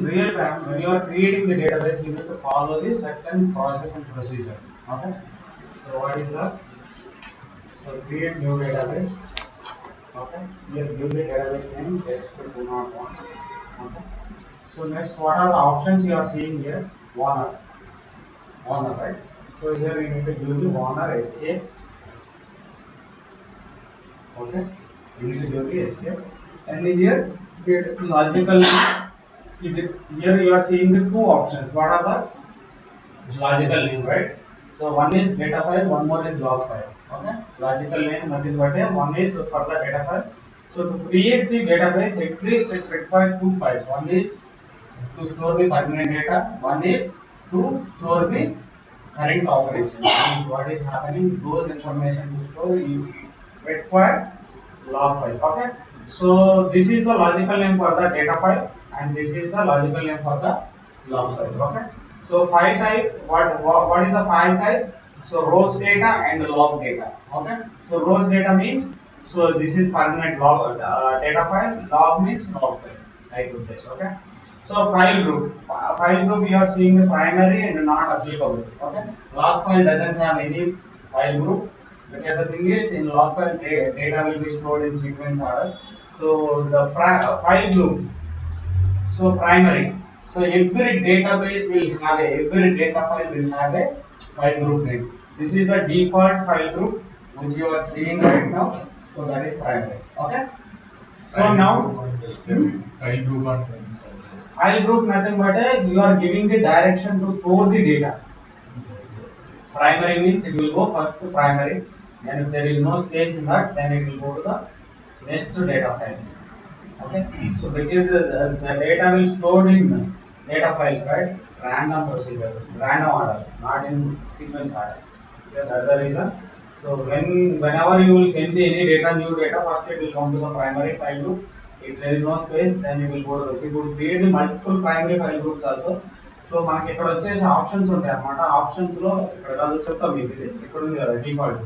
in real time, when you are creating the database, you need to follow the certain process and procedure. Okay. So what is that? So create new database. Okay. Here give the database name test201. Okay. So next, what are the options you are seeing here? Owner, right? So here we need to give the owner SA. Okay. We need to give the SA. And in here, get logical. Is it here you are seeing the two options? What are the logical name, right? So one is data file, one more is log file. Okay. Logical name, nothing but one is for the data file. So to create the database, at least it requires two files. One is to store the permanent data. One is to store the current operation. Means what is happening, those information to store, you require log file. Okay. So this is the logical name for the data file, and this is the logical name for the log file. Okay. So file type, what is the file type? So rows data and log data. Okay. So rows data means, so this is permanent log data file. Log means log file. I could say. Okay. So file group. File group you are seeing the primary and not applicable. Okay. Log file doesn't have any file group, because the thing is, in log file data will be stored in sequence order. So the file group. So primary. So every database will have every data file will have a file group name. This is the default file group which you are seeing right now. So that is primary. Okay. So now file group nothing but you are giving the direction to store the data. Primary means it will go first to primary, and if there is no space in that, then it will go to the next data file. Okay. So because the data will stored in data files, right? Random procedure, random order, not in sequence order. Okay, that's the reason. So whenever you will send any data, new data, first it will come to the primary file group. If there is no space, then you will go to the, you could create the multiple primary file groups also. So మనకి ఇక్కడ వచ్చేసి options ఉంటాయి అన్నమాట. Options లో ఇక్కడ కాదు చెప్తాం మీకు, ఇది ఇక్కడ ఉంది కదా డిఫాల్ట్.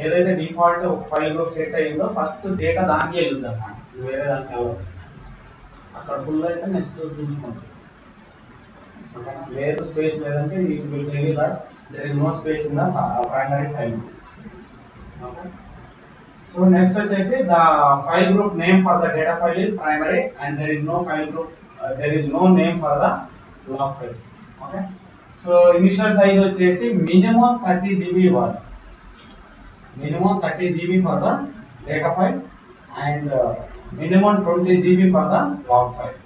ఏదైతే డిఫాల్ట్ ఫైల్ గ్రూప్ సెట్ అయ్యిందో ఫస్ట్ డేటా దానికి వెళ్తుంది అన్నమాట, వేరే దానికి వెళ్ళదు. అక్కడ ఫుల్ అయితే నెక్స్ట్ చూసుకుంటాం. ఓకేనా, లేదు స్పేస్ లేదంటే you will tell you that there is no space in the primary file group. Okay. So next వచ్చేసి the file group name for the data file is primary and there is no file group, there is no name for the log file. Okay. So initial size వచ్చేసి minimum 30 GB ఇవ్వాలి. Minimum 30 GB for the data file and minimum 20 GB for the log file.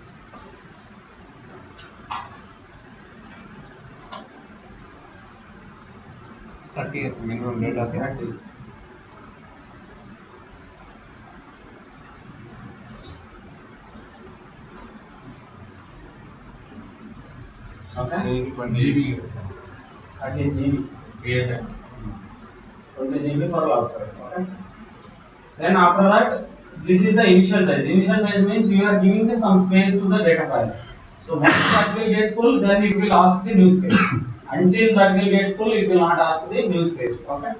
minimum data 30. Okay. 20 GB. 30 GB. 20 GB for log file. Okay. Then after that, this is the initial size. Initial size means you are giving some space to the data file. So once that will get full, then it will ask the new space. Until that will get full, it will not ask the new space. Okay.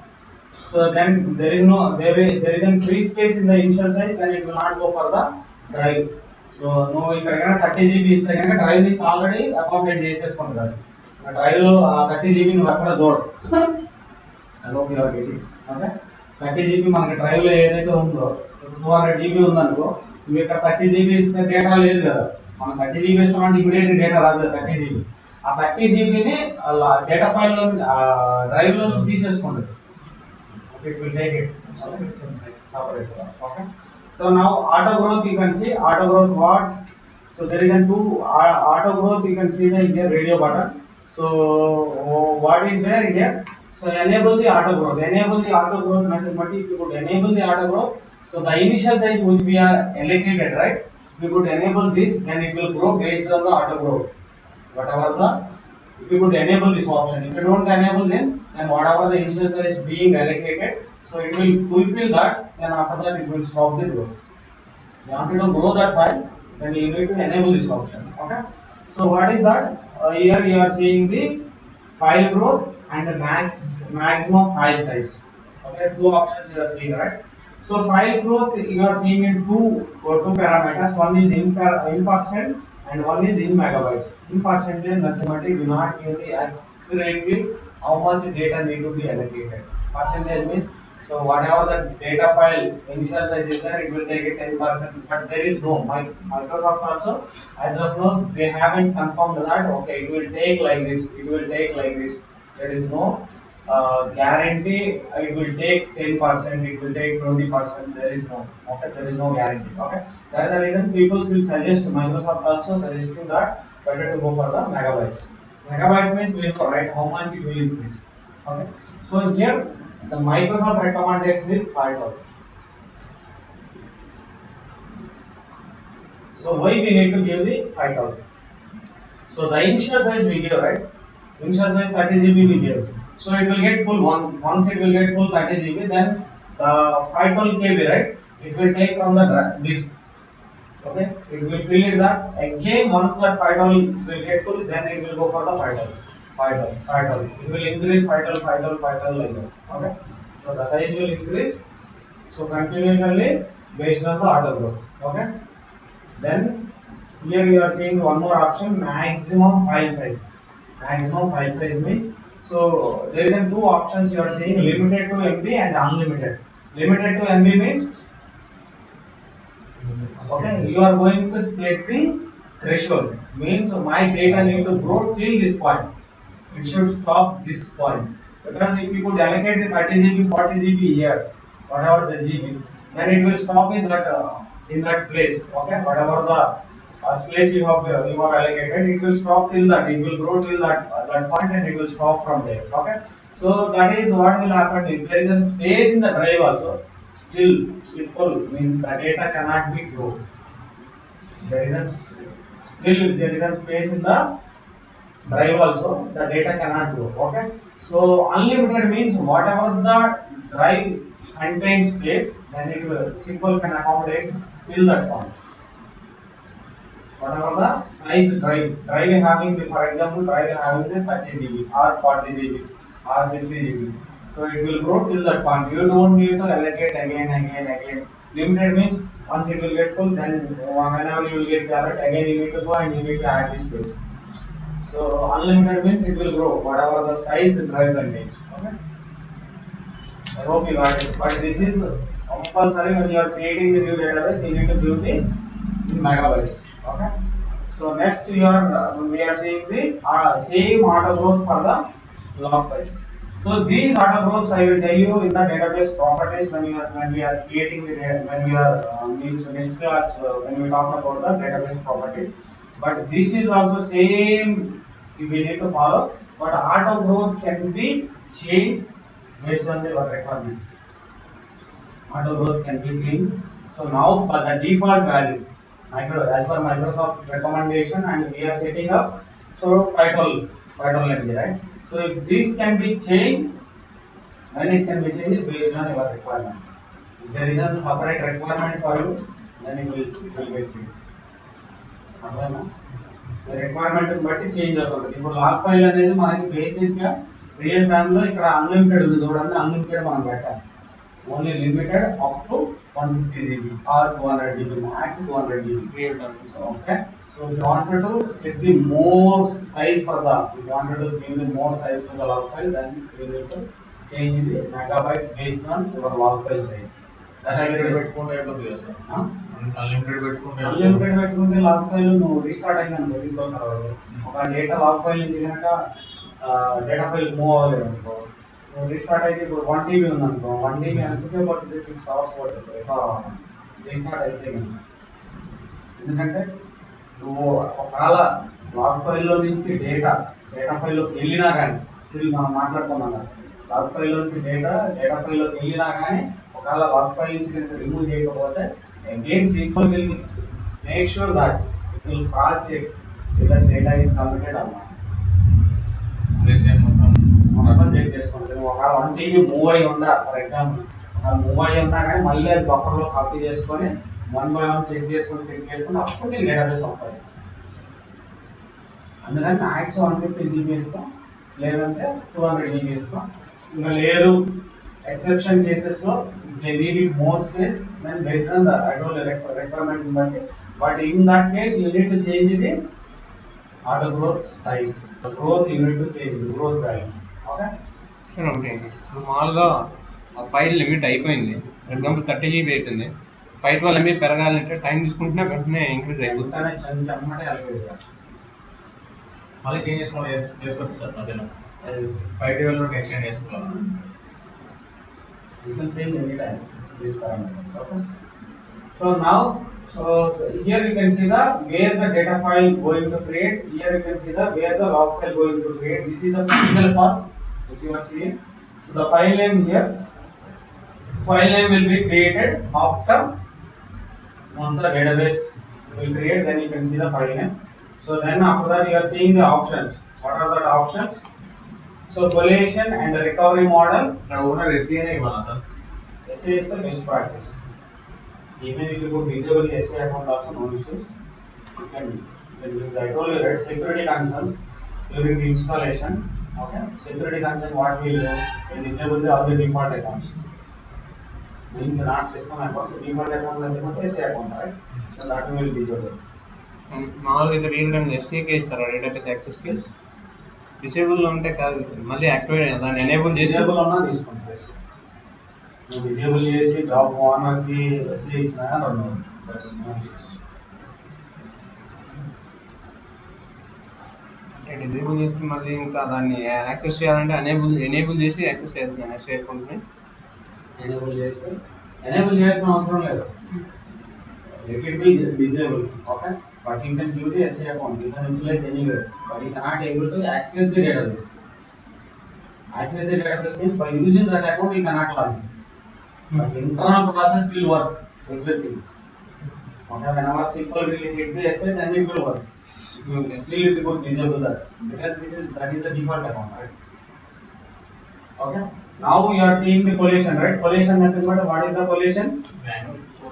So then there is a free space in the initial size, then it will not go for the drive. So నువ్వు ఇక్కడ 30 GB ఇస్తే కనుక drive నుంచి already accommodate చేసేసుకుంటున్నారు. ఆ drive లో 30 GB నువ్వు ఎక్కడ చూడు. ఓకే, 30 GB మనకి డ్రైవ్ లో ఏదైతే ఉందో, 200 GB ఉందనుకో, నువ్వు ఇక్కడ 30 GB ఇస్తే డేటా లేదు కదా. మనం 30 GB ఇస్తామంటే ఇమీడియట్ డేటా రాదు కదా 30 GB. ఆ 30 GBని డేటా ఫైల్ లో డ్రైవ్ లో నుంచి తీసేసుకుంటుంది. It will take it separate. Okay. So now auto growth, you can see auto growth what? So there is a two auto growth, you can see the here radio button. So what is there here? So enable the auto growth. Enable the auto growth nothing but if you could enable the auto growth, so the initial size which we are allocated, right? We could enable this, then it will grow based on the auto growth. Whatever the, if you could enable this option. If you don't enable then whatever the initial size being allocated, so it will fulfill that, then after that it will stop the growth. You want to grow that file, then you need to enable this option. Okay. So what is that? Here you are seeing the file growth and the maximum file size. Okay, two options you are seeing, right? So file growth you are seeing in two parameters. One is in percent and one is in megabytes. In percentage, nothing but it will not give the accurately how much data need to be allocated. Percentage means so whatever the data file initial size is there, it will take it 10%. But there is no Microsoft also as of now they haven't confirmed that okay it will take like this, it will take like this. There is no guarantee it will take 10%, it will take 20%. There is no okay, there is no guarantee. Okay, that is the reason people will suggest Microsoft also suggesting that better to go for the megabytes. Megabytes means we know right how much it will increase. Okay, so here the Microsoft recommendation is 5,000. So why we need to give the 5,000? So the initial size we give right. Initial size 30 GB we give. So it will get full once it will get full 30 GB, then the 512 KB right. It will take from the disk. Okay, it will fill it that again once that 512 will get full, then it will go for the 512. It will increase 512 like that. Okay, so the size will increase. So continuously based on the order growth. Okay, then here you are seeing one more option, maximum file size. Maximum file size means so there is two options you are seeing, limited to MB and unlimited. Limited to MB means okay, you are going to set the threshold. Means my data need to grow till this point. It should stop this point. Because if you could allocate the 30 GB, 40 GB here, whatever the GB, then it will stop in that place. Okay, whatever the space you have allocated, it will stop till that. It will grow till that point and it will stop from there. Okay, so that is what will happen. If there is a space in the drive also, still simple means the data cannot be grown. There is a space in the drive also, the data cannot grow. Okay, so unlimited means whatever the drive contains space, then it will simple can accommodate till that point. Whatever the size drive having the, for example, drive having the 30 GB or 40 GB or 60 GB. So it will grow till that point. You don't need to allocate again. Limited means once it will get full, then whenever you will get the alert, again you need to go and you need to add the space. So unlimited means it will grow whatever the size drive contains. Okay. I hope you got it. But this is compulsory when you are creating the new database, you need to give the megabytes. Okay. So next we are seeing the same auto growth for the log file. So these auto growths I will tell you in the database properties when we are creating the when we are means next class when we talk about the database properties. But this is also same we need to follow. But auto growth can be changed based on the requirement. Auto growth can be changed. So now for the default value, as per Microsoft recommendation, and we are setting up so 512 MB, right? So if this can be changed, then it can be changed based on your requirement. If there is a separate requirement for you, then it will get changed. Requirement బట్టి change అవుతుంది. ఇప్పుడు log file అనేది మనకి బేసిక్గా real టైంలో ఇక్కడ unlimited ఉంది చూడండి, అన్లిమిటెడ్ మనం పెట్టాలి. Only limited up to 150 GB or 200 GB, max 200 GB. So, okay. So if you wanted to set the more size for the, if you wanted to give the more size to the log file, then you need to change the megabytes based on your log file size. That I will unlimited పెట్టుకుంటే log file నువ్వు restart అయిందనుకో simple server ఒక data log file నుంచి కనుక data file move అవ్వలేదు అనుకో, నువ్వు restart అయితే ఇప్పుడు 1 TB ఉందనుకో, 1 TB ఎంతసేపు పడుతుంది? 6 hours పడుతుంది రీస్టార్ట్ అయితే. ఎందుకంటే నువ్వు ఒకవేళ లాగ్ ఫైల్లో నుంచి డేటా ఫైల్లోకి వెళ్ళినా కానీ స్టిల్ మనం మాట్లాడుకున్నాం కదా, లాగ్ ఫైల్లో నుంచి డేటా ఫైల్లోకి వెళ్ళినా కానీ ఒకవేళ లాగ్ ఫైల్ నుంచి కనుక రిమూవ్ చేయకపోతే again SQL will make sure that it will cross check if the data is committed or not. మొత్తం చెక్ చేసుకుంటుంది. ఒక 1 TB మూవ్ అయి ఉందా ఫర్ ఎగ్జాంపుల్, మూవ్ అయి ఉన్నా కానీ మళ్ళీ అది బఫర్లో కాపీ చేసుకొని 1 by 1 చెక్ చేసుకుని అప్పుడు నేను డేటాబేస్ పంపాలి. అందుకని మ్యాక్స్ 150 GB ఇస్తాం, లేదంటే 200 GB ఇస్తాం. ఇంకా లేదు ఎక్సెప్షన్ కేసెస్లో they need it more space, then based on the requirement బట్టి but in that case you need to change the auto growth size. The growth you need to change the growth value. Okay. Sir ఒకటి ఇప్పుడు మామూలుగా ఆ file limit అయిపోయింది. For example 30 GB అవుతుంది. 512 MB పెరగాలంటే time తీసుకుంటున్నా వెంటనే ఇంక్రీజ్ అయిపోతుంది. వెంటనే change అమ్మటే allocate చేస్తాం. మళ్ళీ చేంజ్ చేసుకోవచ్చు సార్ మధ్యలో 512 వరకు ఎక్స్టెండ్ చేసుకోవాలి. You can change anytime these parameters. Okay. So now, here you can see the where the data file going to create. Here you can see the where the log file going to create. This is the physical path which you are seeing. So the file name here, file name will be created after once the database will create. Then you can see the file name. So then after that you are seeing the options. What are the options? So collation and the recovery model. ఇక్కడ owner SCA నే ఇవ్వాలా sir? SCA is the best practice. Even if you could disable the SCA account also, no issues. You can do that. I told you right, security concerns during the installation. Okay, security concern what we do, we disable all the default accounts. Means not system accounts, default account like SCA account, right? So that will disable. మామూలుగా అయితే real time ఎస్సీకే ఇస్తారా database యాక్సెస్కి? Disable ఉంటే కాదు, మళ్ళీ activate దాన్ని enable చేసి disable ఉన్నా తీసుకుంటారు. నువ్వు డిసేబుల్ చేసి జాబ్ ఓనర్కి SCA ఇచ్చినా run that's no issues. Disable చేస్తే మళ్ళీ ఇంకా దాన్ని యాక్సెస్ చేయాలంటే ఎనేబుల్ చేసి యాక్సెస్ చేస్తున్నాను ఎస్సీ అకౌంట్ని. ఎనేబుల్ చేయాల్సిన అవసరం లేదు. Let it be disabled, okay? But you can give the SCA account. You can utilize anywhere, but you cannot able to access the database. Access the database means by using that account you cannot log in. But internal process will work everything. Okay, whenever SQL will hit the SCA, then it will work. Still you could disable that because that is the default account, right? Okay. Now you are seeing the collation, right? Collation method. What is the collation?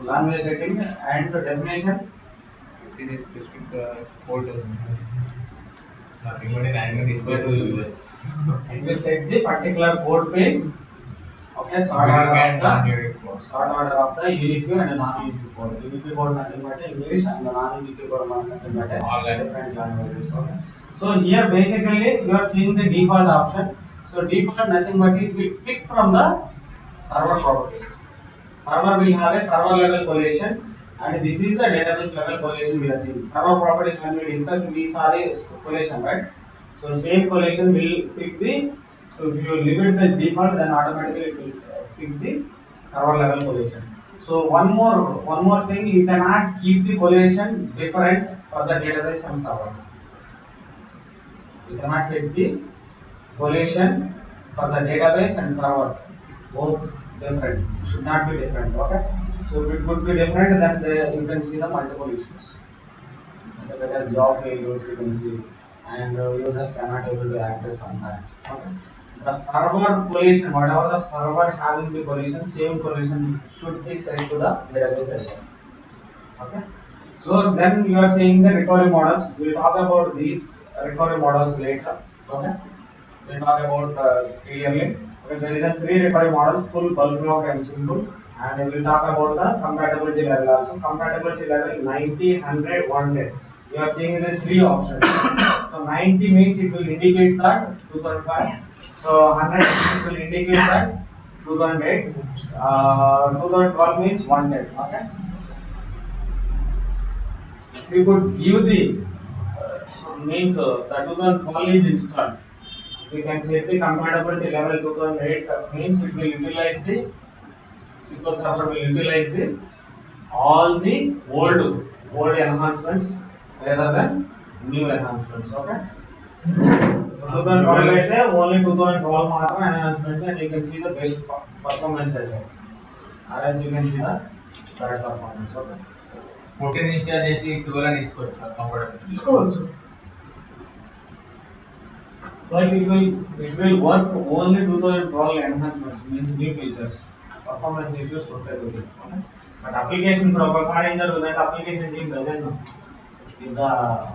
Language setting and the definition. It is specific code. Nothing but an angle display to use. It will set the particular code base. Okay, sort order of the unique and non-unique code. Unique code nothing but English and the non-unique code nothing but different languages. Okay. So here basically you are seeing the default option. So default nothing but it will pick from the server properties. Server will have a server level collation, and this is the database level collation we are seeing. Server properties when we discussed, we saw the collation, right? So same collation will pick the. So if you limit the default, then automatically it will pick the server level collation. So one more thing, you cannot keep the collation different for the database and server. You cannot set the collation for the database and server both different. It should not be different. Okay. So if it could be different, then you can see the multiple issues. Because job failures you can see, and users cannot able to access sometimes. Okay. The server collation, whatever the server having the collation, same collation should be set to the database as well. Okay. So then you are seeing the recovery models. We will talk about these recovery models later. Okay. We will talk about clearly. Okay, there is a 3 recovery models: full, bulk log, and simple. And we will talk about the compatibility level also. Compatibility level 90, 100, 110. You are seeing the 3 options. So 90 means it will indicate that 2005. So 100 it will indicate that 2008. 2012 means 110. Okay. We could give the means the 2012 is installed. We can set the compatibility level 2008 means it will utilize the SQL Server will utilize the all the old enhancements rather than new enhancements. Okay. 2012 let's say only 2012 మాత్రం enhancements and you can see the best performance as well. Otherwise you can see the bad performance. Okay. 14 install చేసి 12 అని ఇచ్చుకోవచ్చు sir comfortable. ఇచ్చుకోవచ్చు. But it will work only 2012 enhancements means new features. Performance issues ఉంటాయి. Okay. But application ఒకసారి ఏం జరుగుతుందంటే application team doesn't know. If the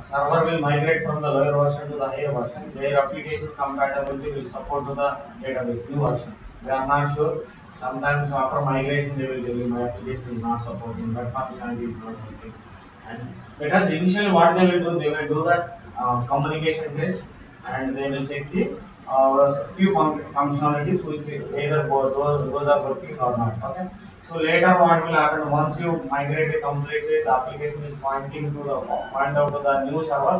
server will migrate from the lower version to the higher version, their application compatibility will support to the database new version. They are not sure. Sometimes after migration they will tell you my application is not supporting, that functionality is not working. And because initially what they will do that communication test, and they will check the few functionalities which either those are working or not. Okay. So later what will happen once you migrate it completely, the application is pointing to the point out to the new server,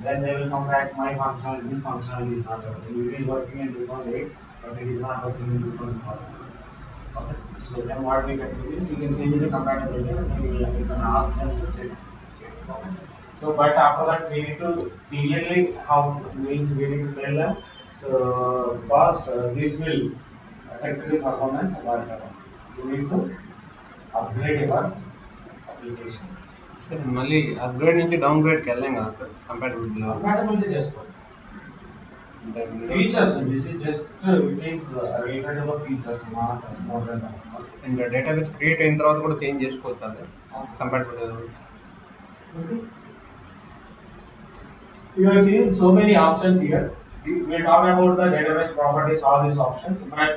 then they will come back my functionality, this functionality is not working. It is working in different way, but it is not working in different format. Okay. So then what we can do is we can change the compatibility and we can ask them to check. Okay. So but after that we need to clearly how means we need to tell them. So boss, this will affect the performance of our development. You need to upgrade your application. Sir మళ్ళీ upgrade నుంచి down గ్రేడ్కి వెళ్ళాం కదా sir కంపాటబిలిటీలో. Compatibility just works. Features. This is just it is related to the features, not more than that. ఇంకా database create అయిన తర్వాత కూడా change చేసుకోవచ్చు అది compatibility. You are seeing so many options here. We will talk about the database properties, all these options. But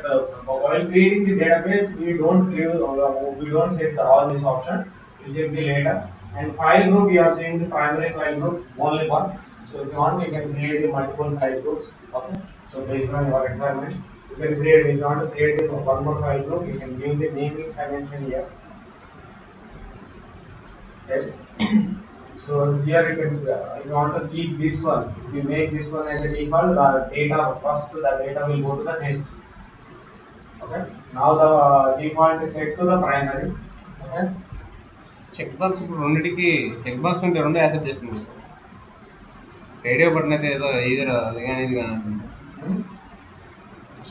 while creating the database, we don't set all these options. We check the later. And file group, you are seeing the primary file group only one. So if you want, you can create the multiple file groups. Okay. So based on your requirement, you can create. If you want to create one more file group, you can give the name is mentioned here. Yes. So here you can, if you want to keep this one, if you make this one as a default, the data first the data will go to the test. Okay. Now the default is set to the primary. Okay. Check box ఇప్పుడు రెండింటికి check box ఉంటే రెండు accept చేస్తుంది. Radio button అయితే ఏదో ఇది అది కానీ ఇది కానీ అంటుంది.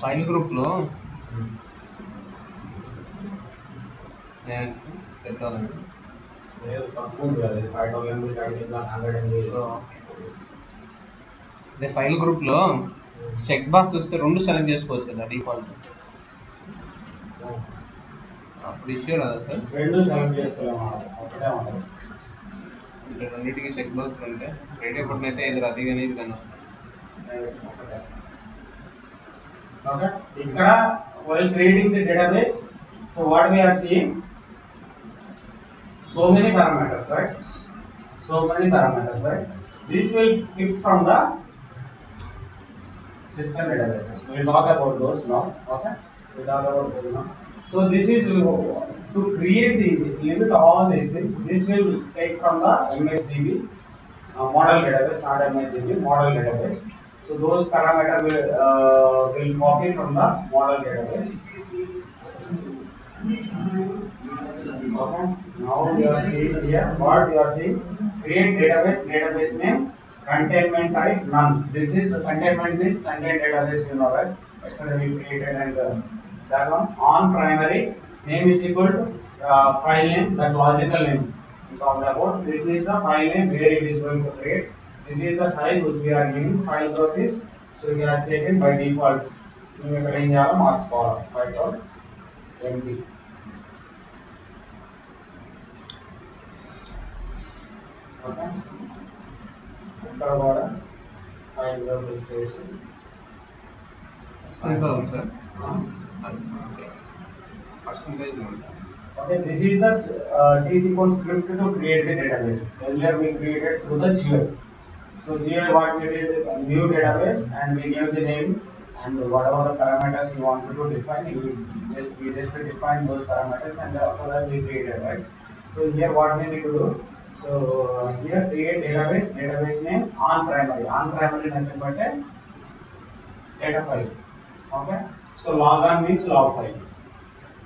ఫైల్ గ్రూప్లో పెట్టాలండి. అదే ఫైల్ గ్రూప్లో చెక్ బాక్స్ వస్తే రెండు సెలెక్ట్ చేసుకోవచ్చు కదా డిఫాల్ట్. అప్పుడు ఇష్యూ రాదా సార్? రెండు సెలెక్ట్ చేసుకోలేము, ఒకటే ఉంటుంది. అంటే రెండింటికి చెక్ బాక్స్ ఉంటే రేడియో బటన్ అయితే ఇది అది కానీ ఇది కానీ. ఓకే. ఇక్కడ while creating the database, so what we are seeing, so many parameters, right? So many parameters, right? This will pick from the system databases. We will talk about those now. Okay, we will talk about those now. So this is to create the limit all these things. This will take from the MSDB model database, not MSDB model database. So those parameters will copy from the model database. Okay. Now you are seeing here what you are seeing. Create database name, containment type none. This is containment means contain database, you know, right? Yesterday we created and that one on primary name is equal to file name, that logical name we talked about. This is the file name where it is going to create. This is the size which we are giving. File growth is so it has taken by default. You can change our marks for file MD. Okay. ఇక్కడ కూడా file group వచ్చేసి sir percentage ఉంటుంది. Okay, this is the T-SQL script to create the database. Earlier we created through the GUI. So GUI what we did, a new database, and we gave the name and whatever the parameters you wanted to define, we just define those parameters, and after that we created, right? So here what we need to do. So here create database name on primary nothing but a data file. Okay. So log on means log file.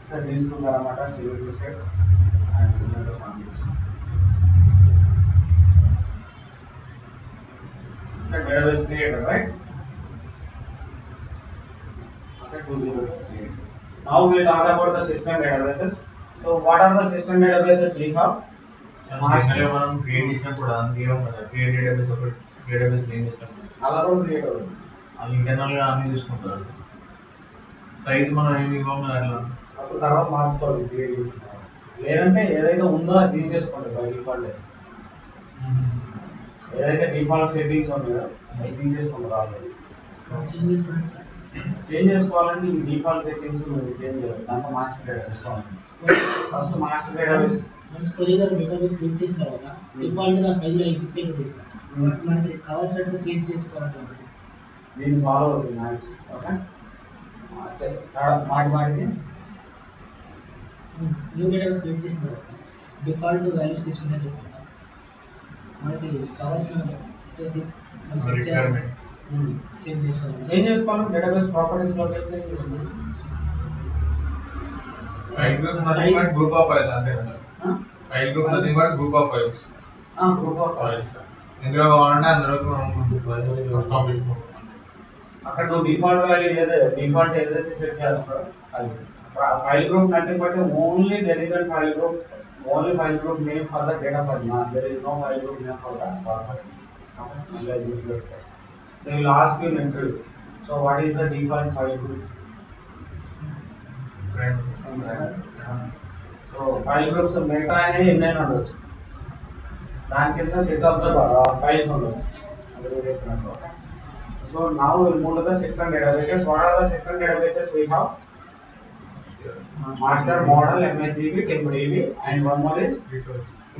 So these two parameters you will set and you will condition. The database created, right? Okay, 2028. Now we will talk about the system databases. So what are the system databases we have? మనం create చేసినప్పుడు create database ఒక database name ఇస్తాం. అలా కూడా create అవుతుంది. అది internal గా అన్ని చూసుకుంటారు. సైజ్ మనం ఏమి ఇవ్వము అట్లా. అప్పుడు తర్వాత మార్చుకోవాలి క్రియేట్ చేసిన. లేదంటే ఏదైతే ఉందో అది తీసేసుకోండి బై డిఫాల్ట్. ఏదైతే డిఫాల్ట్ సెట్టింగ్స్ ఉన్నాయో అవి తీసేసుకుంటారు ఆల్రెడీ. చేంజ్ చేసుకోవాలంటే ఈ డిఫాల్ట్ సెట్టింగ్స్ మీరు చేంజ్ చేయాలి. దాంట్లో master database first master database database create చేసిన తర్వాత డిఫాల్ట్ గా సైజ్ ఫిక్స్ అయితే చేస్తాం. బట్ మనకి కావాల్సినట్టు చేంజ్ చేసుకోవాలి. దీన్ని ఫాలో అవుతుంది నైస్. ఓకే మాటికి న్యూ డేటాబేస్ క్రియేట్ చేసిన తర్వాత డిఫాల్ట్ వాల్యూస్ తీసుకుంటే చెప్పండి మనకి కావాల్సిన రిక్వైర్మెంట్ చేంజ్ చేసుకోవాలి. చేంజ్ చేసుకోవాలి. డేటాబేస్ ప్రాపర్టీస్ లోకి వెళ్ళి చేంజ్ చేసుకోవాలి. File group nothing but group of files అంతే కదా. File group nothing but group of files. Group of files ఎందులో కావాలంటే అందులోకి మనం పంపించుకోవాలి. అక్కడ నువ్వు డిఫాల్ట్ వాల్యూ డిఫాల్ట్ ఏదైతే సెట్ చేస్తారో అది file group nothing but only there is an file group, only file group name for the data file. There is no file group name for that format. Okay, they will ask you in interview, so what is the default file group? So file groups meta అనే ఎన్నైనా ఉండొచ్చు, దాని కింద set of the files ఉండొచ్చు. So now we'll move to the system databases. What are the system databases we have? Master, model, MSDB, TempDB, and one more is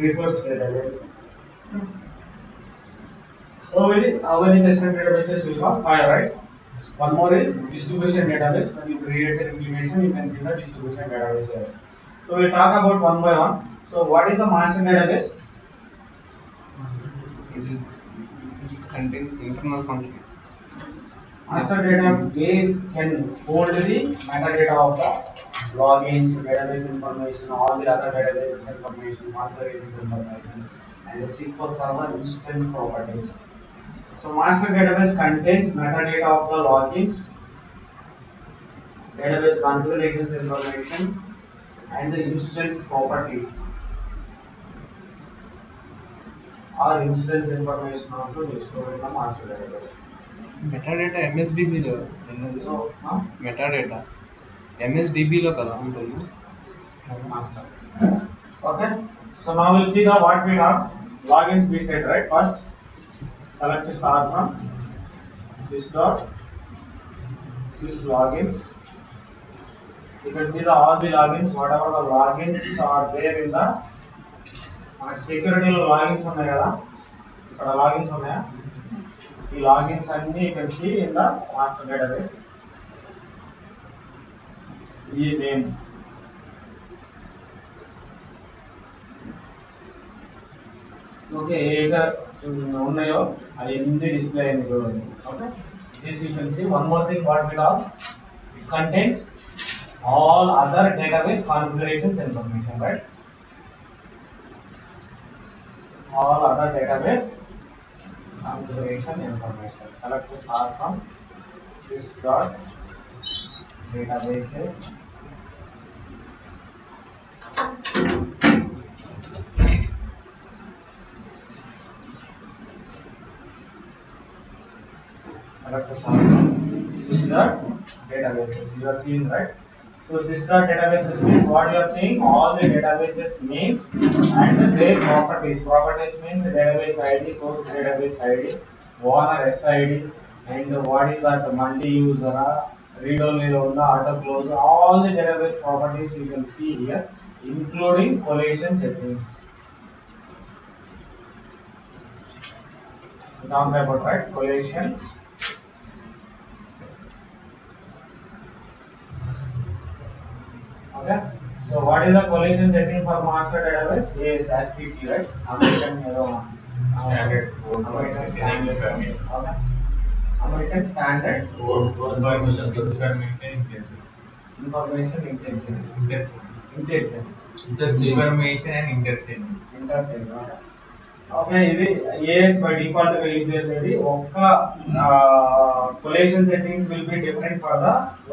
resource database. How many system databases we have? 5, right? One more is distribution database. When you create an implementation, you can see the distribution database here. So we'll talk about one by one. So what is the master database? It contains internal function. Master database can hold the metadata of the logins, database information, all the other databases information, configurations information, and the SQL Server instance properties. So master database contains metadata of the logins, database configurations information, and the instance properties. Or instance information also is stored in the master database. Metadata ఎంఎస్డిబిలో So, metadata ఎంఎస్డిబిలో కదా ఉంటుంది. master. Okay. So now we'll see the what we have. Logins we said, right? First, select start from sys logins. You can see all the logins. Whatever the logins are there in the security logins ఉన్నాయి కదా, ఇక్కడ logins ఉన్నాయా? ఈ logins అన్ని you can see in the master database. ఈ name. Okay, ఏగా ఉన్నాయో అవన్నీ డిస్ప్లే అయింది చూడండి. Okay, this you can see. One more thing what we have, it contains all other database configurations information, right? All other database configuration information. Select to start from sys.databases. Select to start from sys.databases. You are seeing, right? So sys.databases means what you are seeing, all the databases name and their properties. Properties means database ID, source database ID, owner SID, and what is that multi-user, read-only load, auto-close, all the database properties you can see here, including collation settings. We talked about, right, collation. Okay, so what is the collation setting for master database? Is ASCII, right? American Standard code. Okay. American standard Information information intention. information and interchange. Okay, ఇది ఏఎస్ by default గా use చేసేది. ఒక్క collation settings will be different for the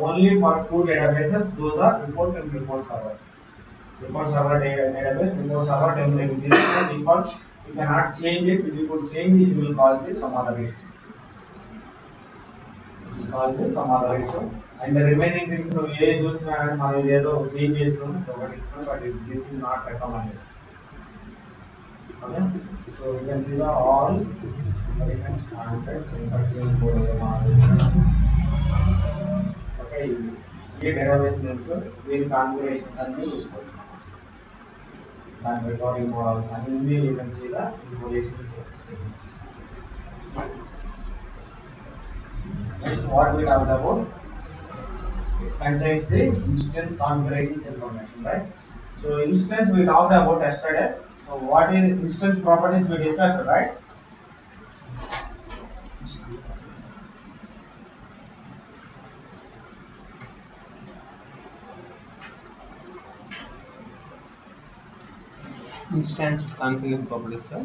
only for two databases. Those are report and report server. Report server database, report server template. This is the default. You cannot change it. If you could change it, it will cause some other issue. And the remaining things no ఏ చూసినా కానీ మనం ఏదో change చేస్తున్నాం, ఒకటి ఇస్తున్నాం, but this is not recommended. Okay, so you can see the all American standard interchange code. Okay, ఈ database names, దీని configurations అన్ని చూసుకోవచ్చు. and recording models, and in here you can see the information settings. Next, what we talked about, it contains the instance configurations information, right? So instance we talked about yesterday. So what is instance properties we discussed, right? Instance configuration properties, sir.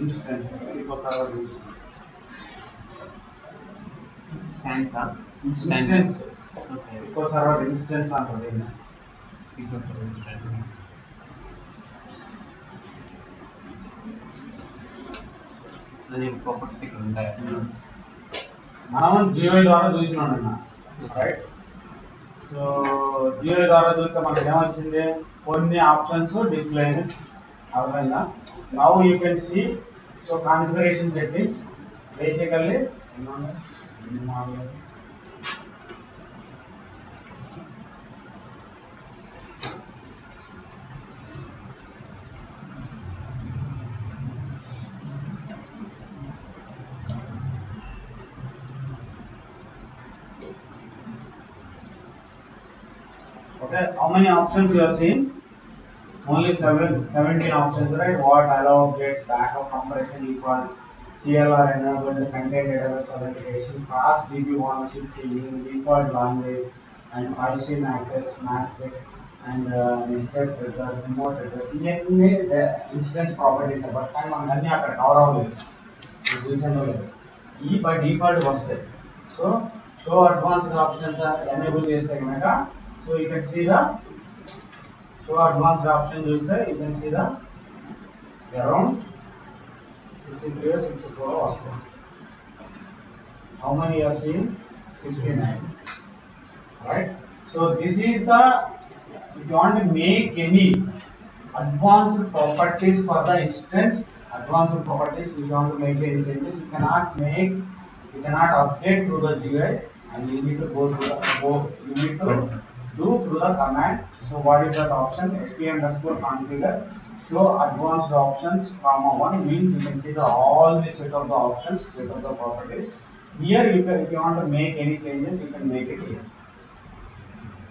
Instance, SQL Server instance. Instance, huh? Instance, Okay. SQL Server instance అంటారు. SQL Server instance. దాని properties ఇక్కడ ఉంటాయి. మనం GUI ద్వారా చూసినాం అన్న, right? So GUI ద్వారా చూస్తే మనకి ఏమొచ్చింది, కొన్ని ఆప్షన్స్ డిస్ప్లే అర్థమైందా? Now you can see, so configuration settings basically okay, how many options you are seeing? Only 17 options, right? What, allow, updates, backup, compression, equal, CLR enabled, content database authentication, fast DB ownership changing, default language, and file stream access, mask, and nested triggers, remote triggers. ఇవన్నీ instance properties, but కానీ మనకు అన్నీ అక్కడ cover అవ్వలేదు, రీసెంట్గా లేదు. ఈ by default వస్తాయి. So show advanced options enable చేస్తే కనుక, so you can see the show advanced option used there. You can see the around 63 or 64 also. How many you are seeing? 69, right? So this is the, if you want to make any advanced properties for the instance, advanced properties, if you want to make any changes, you cannot update through the GUI, and you need to go through the you need to do through the command. So what is that option? sp_configure show advanced options, comma 1 means you can see the all the set of the options, set of the properties. Here you can, if you want to make any changes, you can make it here.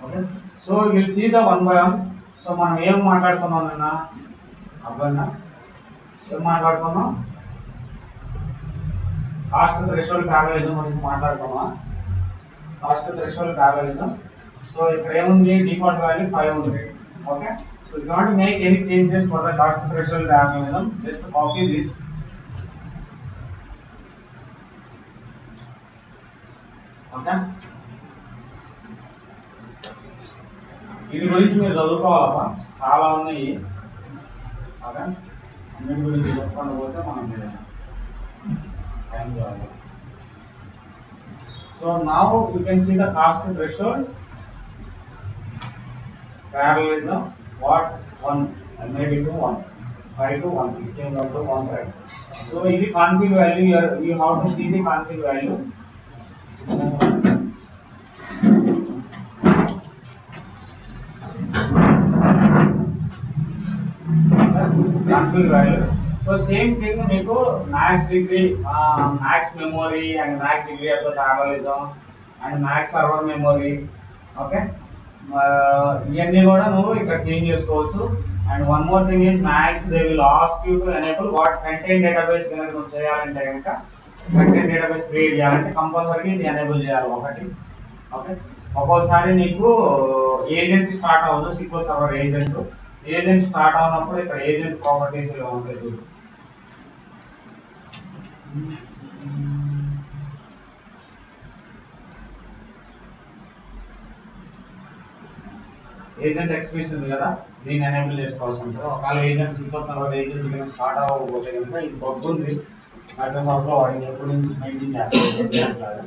Okay, so you will see the one by one. So మనం ఏం మాట్లాడుకున్నాం అన్న, అవ్వన్నా ఏం మాట్లాడుకున్నాం, cost threshold parallelism గురించి మాట్లాడుకున్నాం. Cost threshold parallelism, so ఇక్కడ ఏముంది, డిఫాల్ట్ వాల్యూ 5 ఉంది. Okay, so you want to make any changes for the cost threshold parallelism, just copy this. Okay, ఇది గురించి మీరు చదువుకోవాలమ్మా, చాలా ఉన్నాయి. ఓకే, అన్నిటి గురించి చెప్పుకొని పోతే మనం టైం కావాలి. So now you can see the cost threshold, parallelism, what 1, I made it to 1, 5 to 1, it came down to 1, right? So in the config value, you have to see the config value. Config value. So same thing, మీకు max degree, max memory and max degree of the parallelism and max server memory. Okay, ఇవన్నీ కూడా నువ్వు ఇక్కడ change చేసుకోవచ్చు. And one more thing is max they will ask you to enable what content database కనుక నువ్వు చేయాలంటే కనుక, content database create చేయాలంటే కంపల్సరీ ఇది ఎనేబుల్ చేయాలి ఒకటి. ఓకే, ఒక్కోసారి నీకు ఏజెంట్ స్టార్ట్ అవ్వదు, SQL సర్వర్ ఏజెంట్ స్టార్ట్ అవునప్పుడు ఇక్కడ ఏజెంట్ ప్రాపర్టీస్ ఉంటాయి చూడు. ఏజెంట్ ఎక్స్ప్రెస్ ఉంది కదా, దీన్ని ఎనేబుల్ చేసుకోవాల్సి ఉంటుంది. ఒకవేళ ఏజెంట్ SQL సర్వర్ ఏజెంట్ కనుక స్టార్ట్ అవ్వకపోతే కనుక ఇది బగ్ ఉంది మైక్రోసాఫ్ట్లో, వాడిని ఎప్పటి నుంచి మెయింటైన్ చేస్తారు,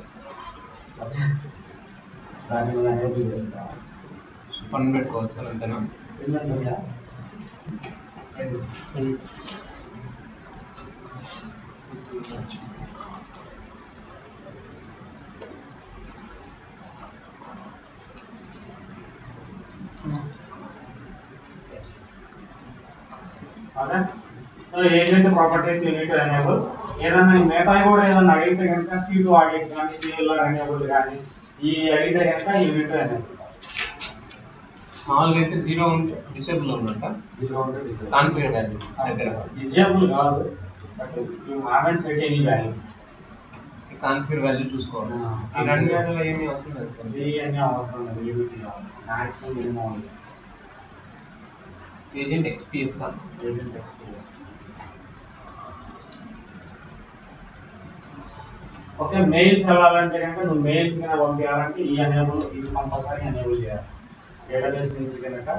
దాన్ని మనం ఎనేబుల్ చేసుకోవాలి. పని పెట్టుకోవచ్చు సార్, అంతేనా? Okay so agent properties you need to enable ఏదైనా మిగతా కూడా ఏదైనా అడిగితే కనుక C2 ఆడిట్ కానీ CLR ఎనేబుల్ కానీ ఈ అడిగితే కనుక యూ నీడ్ టు ఎనేబుల్ మామూలుగా అయితే 0 ఉంటే డిసేబుల్ ఉన్నట్ట కాన్ఫిగర్ వాల్యూ దగ్గర డిజేబుల్ కాదు but you haven't set any value configure value చూసుకోవాలి ఈ రెండు వాల్యూలో ఏమీ అవసరం లేదు కదా. ఇది అన్నీ అవసరం లేదు limit maximum minimum agent XPS agent experience okay mails వెళ్ళాలంటే కనుక నువ్వు మెయిల్స్ కనుక పంపించాలంటే ఈ ఎనేబుల్ ఇది కంపల్సరీ ఎనేబుల్ చేయాలి డేటాబేస్ నుంచి కనుక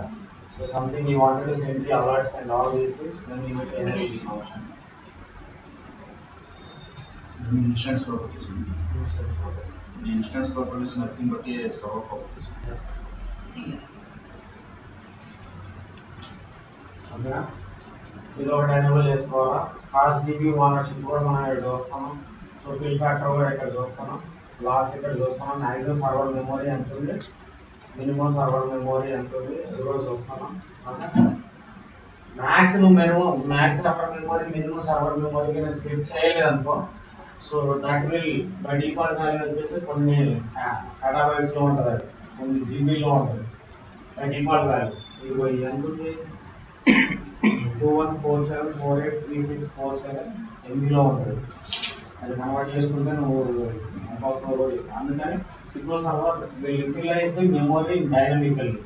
so something you wanted to send the alerts and all these things then you will enable this option Instance properties. The instance properties is nothing but a server properties. yes ఓకేనా ఇది ఒకటి enable చేసుకోవాలా cost dB ownership కూడా మనం ఇక్కడ చూస్తున్నాం so fill factor కూడా ఇక్కడ చూస్తున్నాం లాగ్స్ ఇక్కడ చూస్తున్నాం మ్యాక్సిమం సర్వర్ మెమొరీ ఎంత ఉంది మినిమం సర్వర్ మెమొరీ ఎంత ఉంది ఇది కూడా చూస్తున్నాం max server memory minimum server మెమొరీకి నేను సెట్ చేయలేదు అనుకో so that will by default value వచ్చేసి కొన్ని పెటాబైట్స్ లో ఉంటుంది అది కొన్ని జీబీలో ఉంటుంది బై డిఫాల్ట్ వాల్యూ ఇదిగో ఇది ఎంత ఉంది 2147483647 ఎంబీలో ఉంటుంది అది కన్వర్ట్ చేసుకుంటే నువ్వు అవసరం అందుకని SQL server will utilize the memory dynamically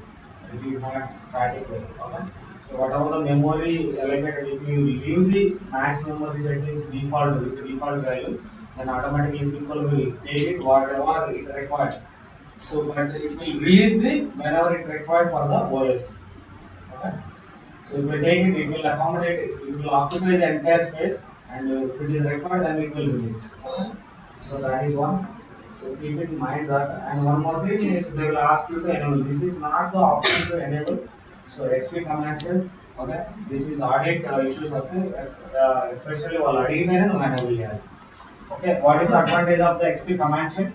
it is not static okay so whatever the memory allocated if you leave the max memory settings default with default value then automatically SQL will take it whatever it required so but it will release the whenever it required for the OS okay so if we take it it will accommodate it will occupy the entire space and if it is required then it will release okay so that is one so keep it in mind that and one more thing is they will ask you to enable this is not the option to enable so XP command shell okay this is audit issues especially while అడిగితేనే నువ్వు enable చేయాలి okay what is the advantage of the XP command shell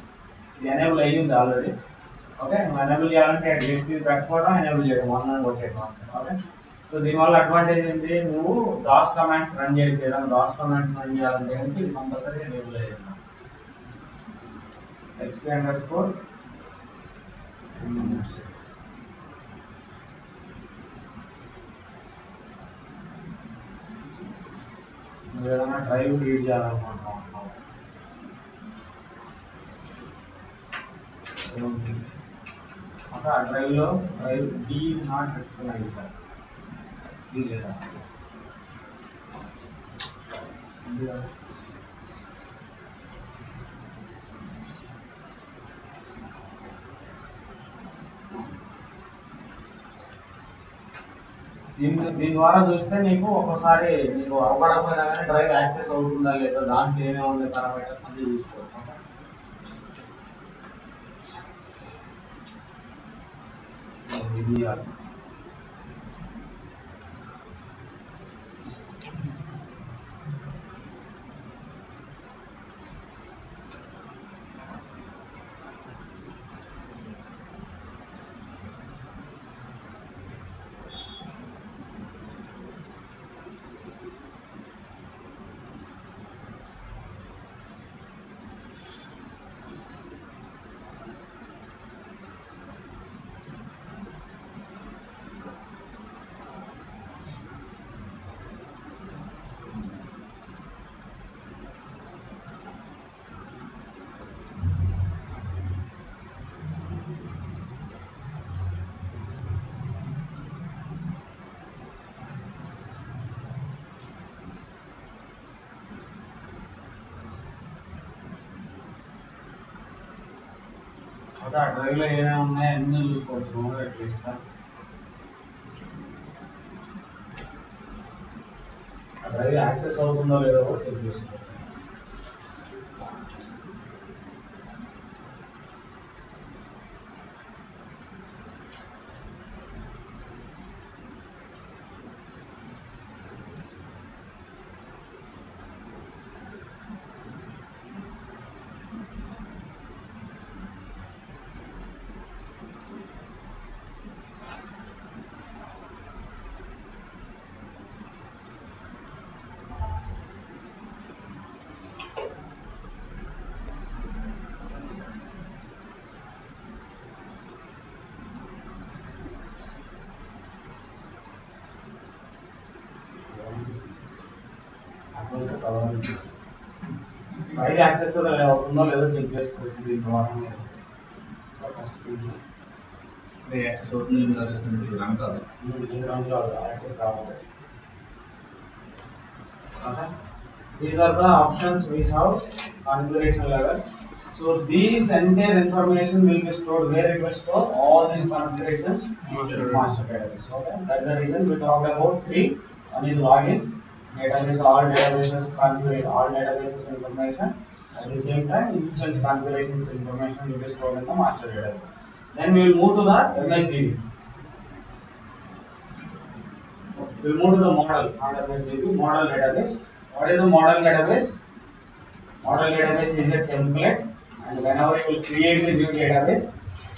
ఇది enable అయ్యింది already okay నువ్వు enable చేయాలంటే list పెట్టుకోవడం enable చేయడం one and కొట్టేయడం ఓకే సో దీనివల్ల అడ్వాంటేజ్ ఏంటి నువ్వు దాస్ కమాండ్స్ రన్ చేయడం దాస్ కమాండ్స్ రన్ చేయాలంటే కనుక ఇది కంపల్సరీ ఎనేబుల్ అయ్యాను XP అండర్స్కోర్ నువ్వు ఏదైనా డ్రైవ్ రీడ్ చేయాలనుకుంటున్నావు ఆ డ్రైవ్లో drive D is not recognized D లేదా దీని ద్వారా చూస్తే నీకు ఒకసారి నీకు అవపడకపోయినా కానీ డ్రైవ్ యాక్సెస్ అవుతుందా లేదా దాంట్లో ఏమేమి ఉంది పారామీటర్స్ అన్ని చూసుకోవచ్చు ఇది అంటే ఆ డ్రైవ్లో ఏమేమి ఉన్నాయో అన్నీ చూసుకోవచ్చు నువ్వు అట్లీస్ట్ ఆ డ్రైవ్ యాక్సెస్ అవుతుందో లేదో కూడా చెక్ చేసుకోవచ్చు యాక్సెస్ అవ్వాలి. ఫైల్ యాక్సెస్ అవుతుందో లేదో చెక్ చేసుకోవచ్చు దీని ద్వారా. అదే యాక్సెస్ అవుతుంది మీరు చేస్తుంది రన్ కాదు. యాక్సెస్ కావాలి. Okay. These are the options we have configuration level. So these entire information will be stored where it will store all these configurations master database. Okay, that's the reason we talked about three. One is logins, database, all databases configuration, all databases information. At the same time, instance configurations information will be stored in the master database. Then we will move to the MSDB. We will move to the model, not MSDB, model database. What is the model database? Model database is a template, and whenever you will create the new database,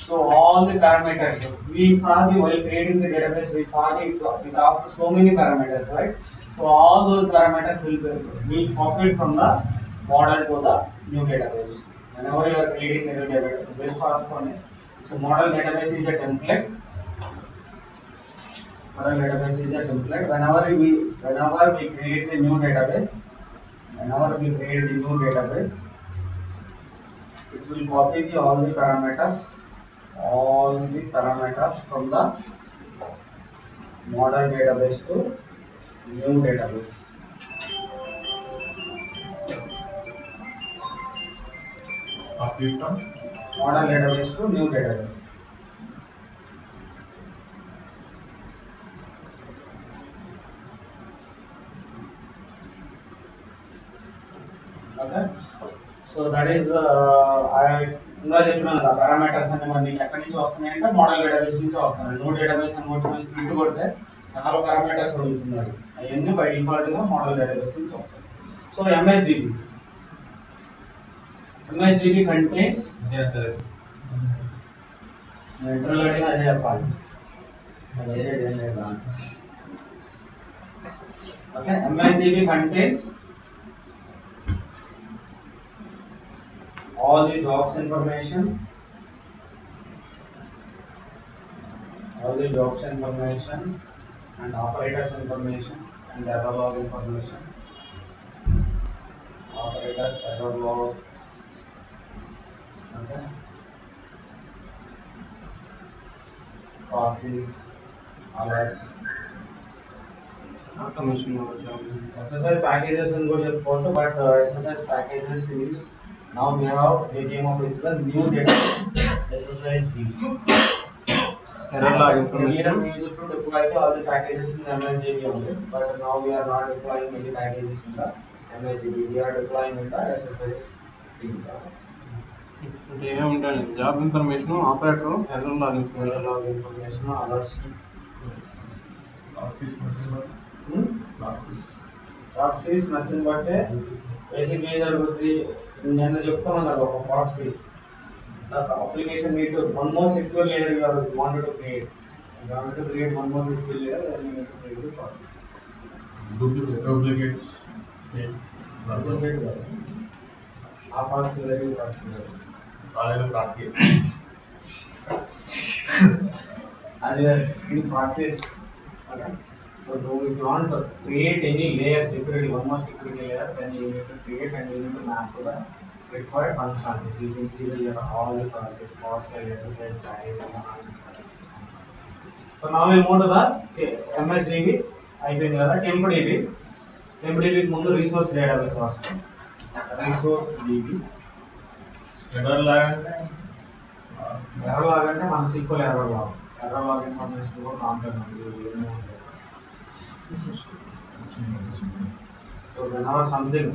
so all the parameters we saw while creating the database, we saw it asked so many parameters, right? So all those parameters will be copied from the model to the new database. Whenever you are creating a new database, just ask for it. So model database is a template. Model database is a template. Whenever we create a new database, it will copy all the parameters from the model database to new database. Copy from Model database to new database. Okay, so that is ఇందా చెప్పినాను కదా parameters అనే మరి మీకు ఎక్కడి నుంచి వస్తున్నాయంటే model database నుంచి వస్తున్నాయి. నో డేటాబేస్ అని కొట్టిన స్ప్లిట్ కొడితే చాలా పారామీటర్స్ అడుగుతున్నారు. అవన్నీ బై డిఫాల్ట్ గా మోడల్ డేటాబేస్ నుంచి వస్తాయి. సో MSDB కంటైన్స్ ఇంటర్వ్యూలో అడిగినా అదే చెప్పాలి. వేరే ఏం లేదు. Okay, MSDB contains all the jobs information, and operators information and error log information. Operators, error log. Okay. Proxies, alerts. automation SSIS packages and good also, but SSIS packages is now they came up with the new data SSIS DB. error log Earlier information. we used to deploy all the packages in MSDB only, but now we are not deploying any packages in the MSDB. We are deploying in the SSIS DB. అంటే ఏముంటాయి job information, operator, error log Error information. log information, alerts. Proxies nothing but a basically నేను చెప్తున్నాను కదా ఒక proxy. The application need to one more secure layer you are wanted to create. You wanted to create one more secure layer, then you need to create the proxy. duplicates. ఆ proxy వేరే proxy college proxy. అది ఈ proxies. So if you want to create any layer security, one more security layer, then you need to create and you need to map to the required functionalities. You can see that you have all the process, PowerShell, SSIS, analysis. So now we move to the MSDB. అయిపోయింది కదా. TempDB ముందు resource database వస్తుంది. Resource DB. Error log అంటే error log అంటే మన sequel error log information కూడా complement. So whenever something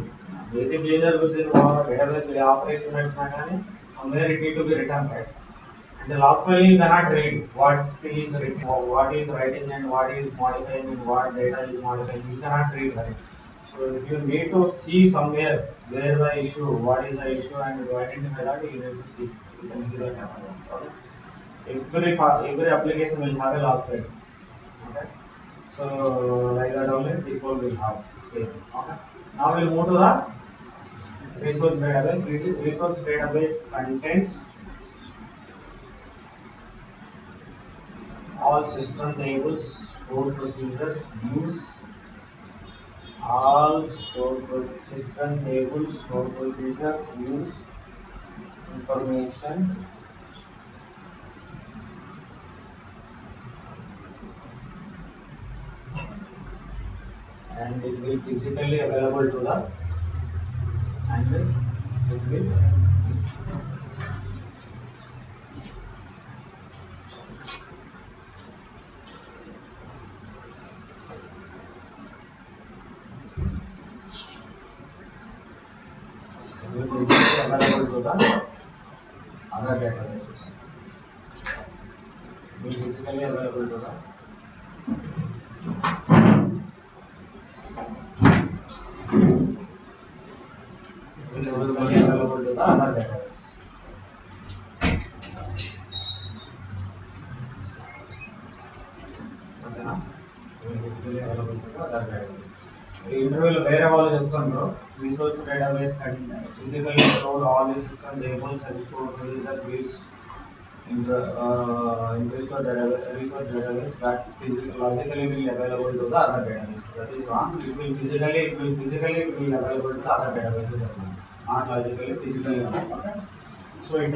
basically జరుగుతుంది database operation నడిచినా కానీ somewhere it need to be written, right? And the log file you cannot read what is written, what is writing and what is modifying and what data is modifying. You cannot read, right? So if you need to see somewhere where the issue, what is the issue, and to identify that, you need to see. You can see that happening. Okay? Every application will have a log file. Okay? So like that only SQL will have same. Okay. Now we'll move to the resource database. Resource database contains all system tables, stored procedures, views, all system tables, store procedures use information and it will physically available to the and it will physically available to the other databases. Will physically available to the will physically available to the other databases. ఓకేనా? will physically available to the other databases. ఈ ఇంటర్వ్యూలో వేరే వాళ్ళు చెప్తున్నారు resource database physically store all the system tables and store result base in the resource database that logically will available to the other database. That is wrong. It will physically be available to the other databases as well. Not logically, physically. Okay. So it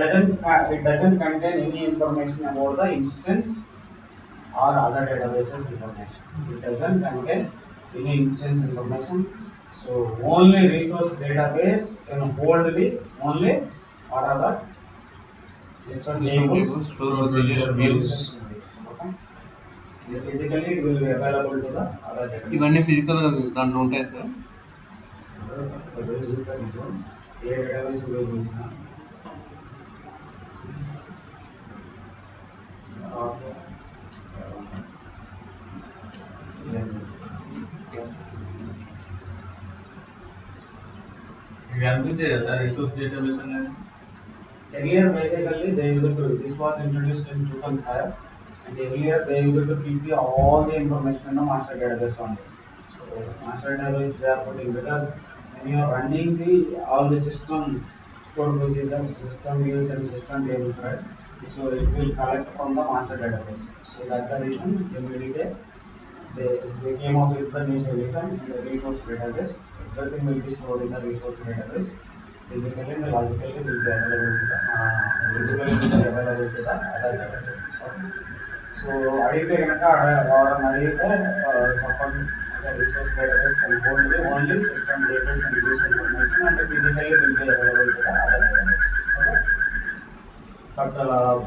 doesn't contain any information about the instance or other databases information. It doesn't contain any instance information. So only resource database can hold the only what are the system tables, store procedures, views. Okay. Physically it will be available to the other database. ఇవన్నీ physical దాంట్లో ఉంటాయి sir. ఏ database ఉపయోగించినా ఇవి అనిపించే కదా sir resource database అనేది. earlier basically they used to this was introduced in 2005 and earlier they used to keep all the information in the master database only. So master database they are putting because when you are running all the system store procedures, system views and system tables, right? So it will collect from the master database. So that's the reason immediately they came up with the new solution in the resource database. Everything will be stored in the resource database. Physically and logically will be available to the other databases. So అడిగితే కనుక వాడని అడిగితే చెప్పండి resource database can hold the only system tables and views information and physically will be available to the other databases. Okay. But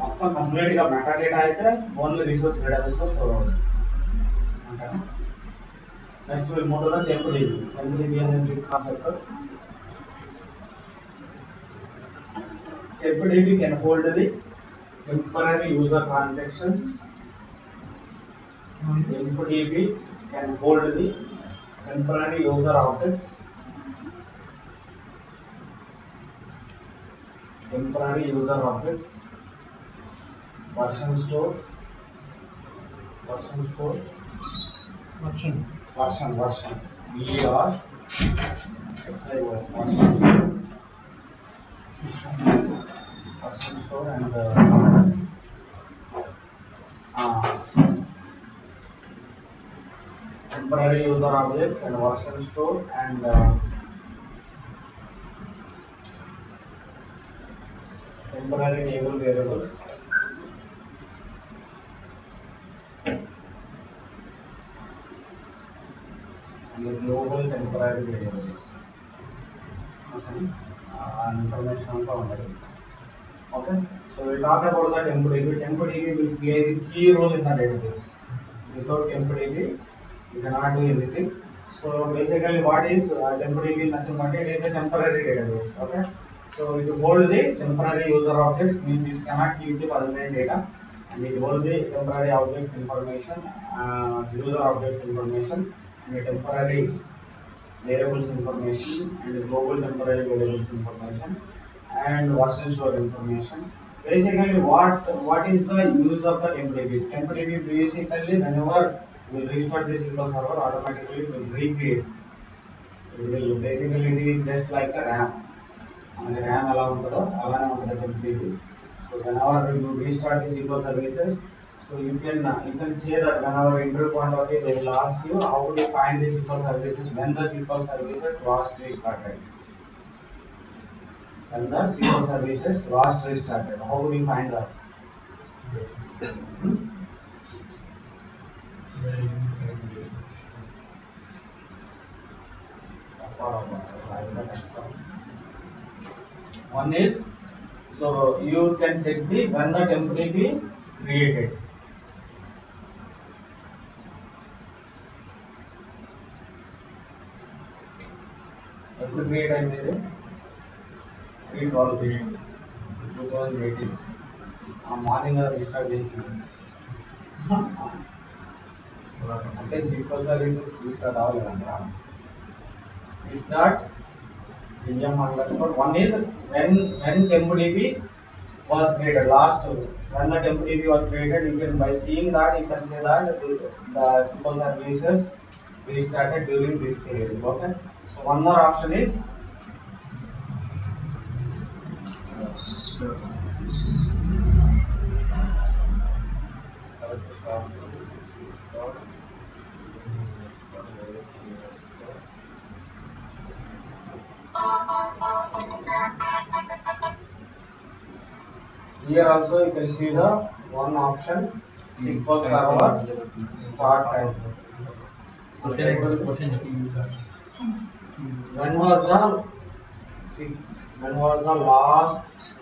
మొత్తం complete గా meta data అయితే only resource database లో store అవుతుంది. Okay. Next we'll move to the TempDB. TempDB అనేది concept. TempDB can hold the temporary user transactions. TempDB can hold the temporary user objects. Temporary user objects. Version store. Version. VER. Version store and temporary user objects and version store and temporary table variables. And the global temporary variables. Okay. Information on the already. Okay. So we talk about the TempDB. TempDB will play the key role in the database. Without TempDB, you cannot do anything. So basically, what is TempDB? Nothing but it is a temporary database. Okay. So it holds the temporary user objects, means it cannot keep the permanent data, and it holds the temporary objects information, user objects information, and the temporary variables information, and the global temporary variables information, and version store information. Basically, what is the use of the TempDB? TempDB basically, whenever we restart the SQL server, automatically it will recreate. Basically, it is just like a RAM. And RAM allow ఉంటుందో అలానే ఉంటుంది TempDB. So whenever you restart the SQL services, So you can say that whenever interview point of view, they will ask you how do you find the SQL services when the SQL services last restarted. When the SQL services last restarted, how do you find that? One is, so you can check the when the template be created. ఎప్పుడు create అయింది ఇది 2018 ఆ morning restart చేసింది అంటే SQL services restart అవ్వలేదంట start one is when TempoDB was created last when the TempoDB was created you can by seeing that you can say that the SQL services restarted during this period. Okay, so one more option is sister. here also you can see the one option SQL server start time. When was the last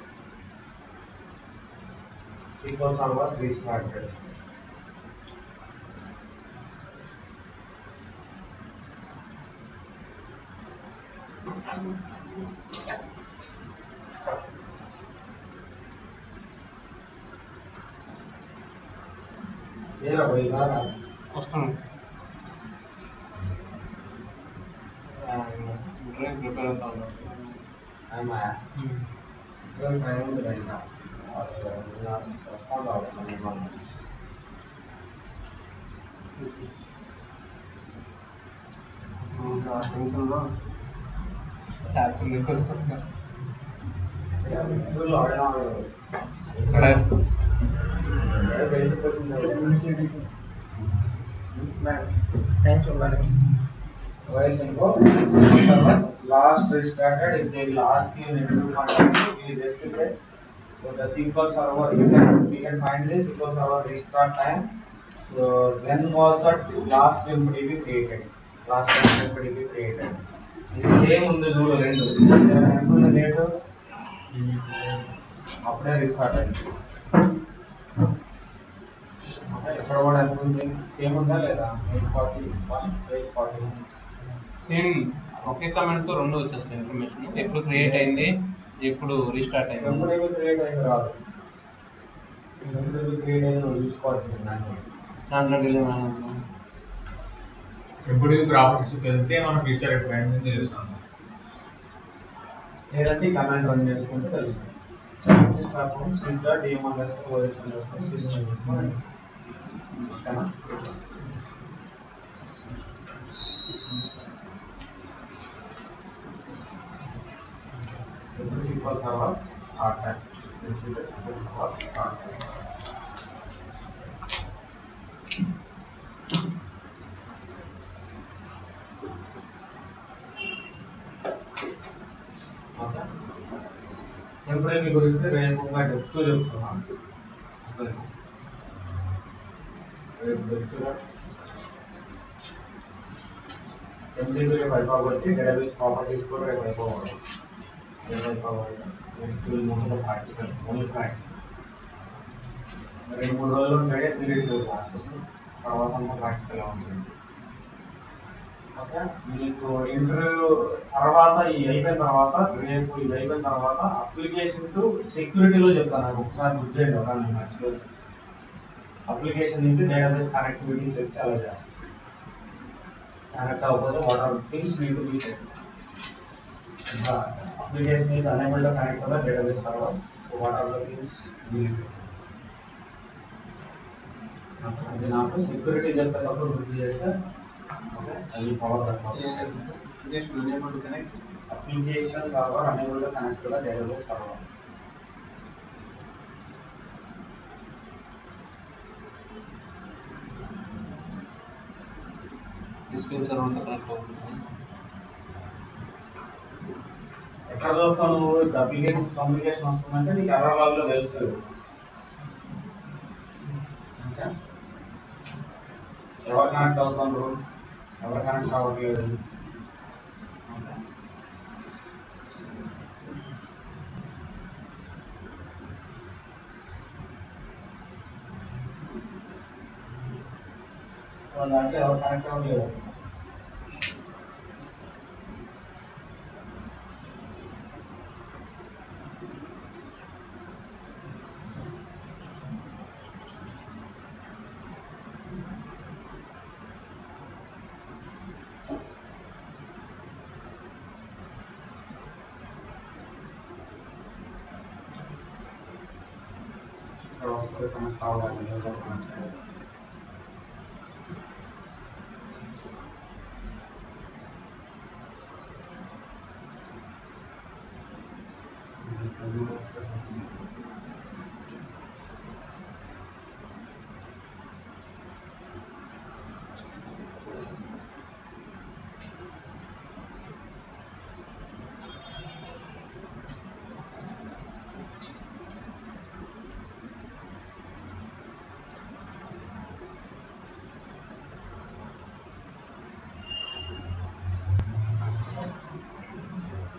SQL server restarted? Here we are. వస్తాను drive prepare అవుతాను I'm don't time right now. Respond out. సింపుల్గా tax ఇక్కడ basic question. Thanks ఉండాలి Very simple. Last restarted. If they will ask you in interview content, you just say. So the SQL server, we can find the SQL server restart time. So when was the last TempoDB created? Last time TempoDB created. The same on the Zulu rendu. And the later, after restart time. ఎక్కడ కూడా అనుకుంది same ఉందా లేదా 841 841 same ఒకే కమెంట్తో రెండు వచ్చేస్తాయి information ఎప్పుడు create అయింది ఎప్పుడు రీస్టార్ట్ అయింది TempoDB క్రియేట్ అయింది రాదు TempoDB క్రియేట్ అయింది నువ్వు చూసుకోవాల్సింది దాంట్లోకి వెళ్ళి మనం ఎప్పుడు ప్రాపర్టీస్కి వెళ్తే మనం ఫ్యూచర్ ఎప్పుడైనా చేస్తాం లేదంటే కమాండ్ రన్ చేసుకుంటే తెలుస్తుంది SQL server start time. SQL server start time. Okay. TempoDB గురించి రేపు ఇంకా డెప్త్ చెప్తున్నాను TempoDB రేపు అయిపోబట్టి డేటాబేస్ ప్రాపర్టీస్ కూడా రేపు అయిపోవాలి ప్రాక్టికల్ ఓన్లీ ప్రాక్టికల్ 2-3 రోజులు ఉంటాయి థియరిటికల్ క్లాసెస్ తర్వాత అంతా ప్రాక్టికల్ ఉంటుంది ఓకే మీకు ఇంటర్వ్యూ తర్వాత ఇది అయిపోయిన తర్వాత రేపు ఇది అయిపోయిన తర్వాత అప్లికేషన్ టు సెక్యూరిటీలో చెప్తాను నాకు ఒకసారి గుర్తు చేయండి ఒక నేను మర్చిపోయి అప్లికేషన్ నుంచి డేటాబేస్ కనెక్టివిటీ చేసి అలా చేస్తాను కనెక్ట్ అవ్వకపోతే what are things need to be set application is unable to connect to the database server. So what are the things we need to check? అది నాకు సెక్యూరిటీ చెప్పేటప్పుడు గుర్తు చేస్తే ఓకే అది power application server enable to connect to the database server SQL సర్వర్తో connect అవుతుంది. ఎట్లా చూస్తావు నువ్వు? అప్లికేషన్స్ కమ్యూనికేషన్ వస్తుందంటే నీకు ఎర్రర్ లాగ్లో తెలుస్తుంది. ఓకే, ఎవరు కనెక్ట్ అవుతున్నారు, ఎవరు కనెక్ట్ అవ్వట్లేదు. ఓకే, దాంట్లో ఎవరు కనెక్ట్ అవ్వట్లేదు. ఇక్కడ వస్తుంది కనెక్ట్ అవ్వడానికి, ఎవరు కనెక్ట్ అవ్వలేదు.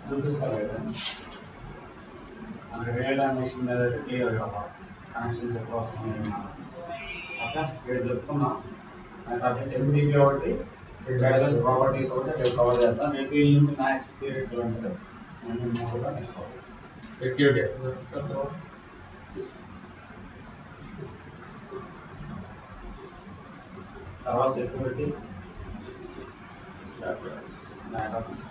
చూపిస్తలేదు మనకి రియల్ టైం మిషన్ మీద అయితే క్లియర్ కావాలి కనెక్షన్స్ ఎక్కువ వస్తున్నాయి. ఓకే, ఇక్కడ చెప్తున్నా నాకు 10 dB ఒకటి డేటాబేస్ ప్రాపర్టీస్ ఒకటి రేపు కవర్ చేస్తాను. రేపు ఈవినింగ్ మ్యాథ్స్ థియరీ ఉంటుంది, నేను కూడా నెక్స్ట్ సెక్యూరిటీ తర్వాత security backups.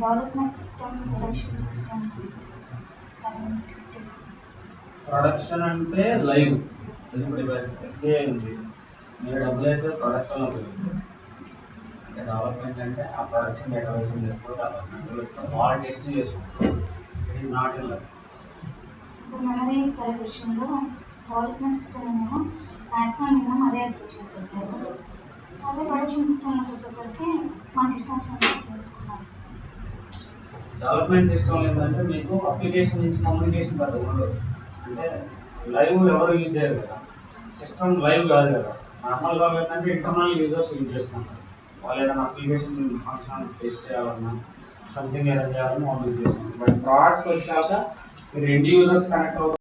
Development system, production system, current difference. Production అంటే లైవ్ డివైస్ ఎస్బీఐ ఉంది, మీరు డబ్బులు అయితే ప్రొడక్షన్లో పెరుగుతుంది. అంటే డెవలప్మెంట్ అంటే ఆ ప్రొడక్షన్ డేటాబేస్ చేసుకోవాలి, డెవలప్మెంట్ వాళ్ళు టెస్ట్ చేసుకుంటారు. It is not in life. ఇప్పుడు మెమరీ విషయంలో డెవలప్మెంట్ సిస్టమ్ ఏమో మ్యాక్సిమం మినిమం అదే వచ్చేసేసారు. అదే ప్రొడక్షన్ సిస్టమ్లోకి వచ్చేసరికి మనకి ఇష్టం వచ్చినట్టు చేసుకున్నారు. డెవలప్మెంట్ సిస్టమ్ ఏంటంటే మీకు అప్లికేషన్ నుంచి కమ్యూనికేషన్ పెద్ద ఉండదు. అంటే లైవ్ ఎవరు యూజ్ చేయరు కదా, సిస్టమ్ లైవ్ కాదు కదా. నార్మల్గా ఏంటంటే ఇంటర్నల్ యూజర్స్ యూజ్ చేసుకుంటారు. వాళ్ళు ఏదైనా అప్లికేషన్ ఫంక్షన్ టెస్ట్ చేయాలన్నా సంథింగ్ ఏదైనా చేయాలని వాళ్ళు యూజ్ చేసుకుంటారు. బట్ ప్రోడక్ట్స్కి వచ్చాక మీరు ఎండ్ యూజర్స్ కనెక్ట్ అవుతారు.